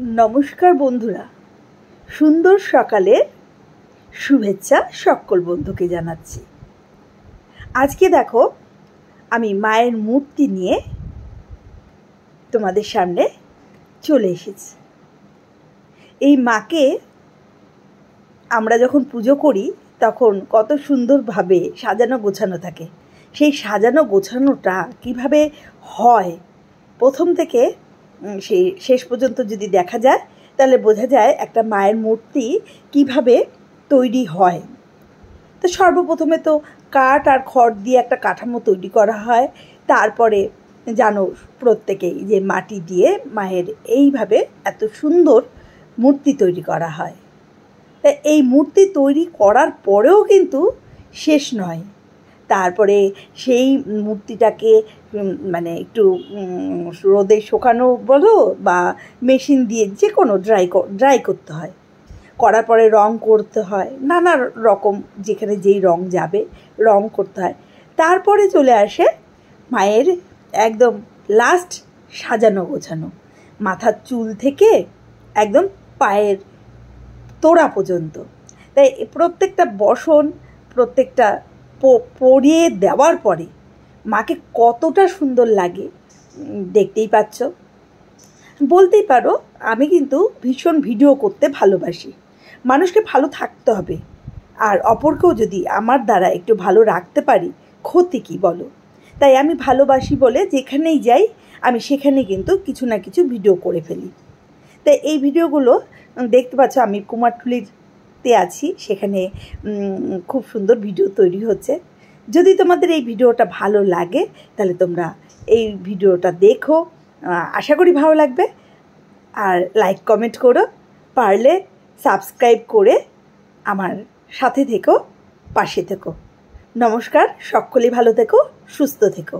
नमस्कार बंधुरा सुंदर सकाले शुभेच्छा सकल बंधुके जानाচ্ছি। आज के देखो आमी मायेर मूर्ति निये तुम्हादेर सामने चले एसेছি। এই মাকে আমরা যখন পুজো করি তখন কত সুন্দরভাবে সাজানো গোছানো থাকে। সেই সাজানো গোছানোটা কিভাবে হয় প্রথম থেকে সেই শেষ পর্যন্ত যদি দেখা যায় তাহলে বোঝা যায় একটা মায়ের মূর্তি কিভাবে তৈরি হয়। তো সর্বপ্রথমে তো কাঠ আর খড় দিয়ে একটা কাঠামো তৈরি করা হয়। তারপরে জানো প্রত্যেকেই যে মাটি দিয়ে মায়ের এইভাবে এত সুন্দর মূর্তি তৈরি করা হয়। তা এই মূর্তি তৈরি করার পরেও কিন্তু শেষ নয়। তারপরে সেই মূর্তিটাকে মানে একটু রোদে শুকানো বলো বা মেশিন দিয়ে যে কোনো ড্রাই করতে হয়। করার পরে রং করতে হয়, নানা রকম যেখানে যেই রং যাবে রং করতে হয়। তারপরে চলে আসে মায়ের একদম লাস্ট সাজানো গোছানো, মাথার চুল থেকে একদম পায়ের তোড়া পর্যন্ত। তাই প্রত্যেকটা বসন প্রত্যেকটা পরিয়ে দেওয়ার পরে মাকে কতটা সুন্দর লাগে দেখতেই পাচ্ছ। বলতেই পারো আমি কিন্তু ভীষণ ভিডিও করতে ভালোবাসি। মানুষকে ভালো থাকতে হবে, আর অপরকেও যদি আমার দ্বারা একটু ভালো রাখতে পারি ক্ষতি কী বলো। তাই আমি ভালোবাসি বলে যেখানেই যাই আমি সেখানে কিন্তু কিছু না কিছু ভিডিও করে ফেলি। তাই এই ভিডিওগুলো দেখতে পাচ্ছ আমি কুমারটুলিতে আছি, সেখানে খুব সুন্দর ভিডিও তৈরি হচ্ছে। যদি তোমাদের এই ভিডিওটা ভালো লাগে তাহলে তোমরা এই ভিডিওটা দেখো, আশা করি ভালো লাগবে। আর লাইক কমেন্ট করো, পারলে সাবস্ক্রাইব করে আমার সাথে থেকো, পাশে থেকো। নমস্কার, সকলেই ভালো থেকো, সুস্থ থেকো।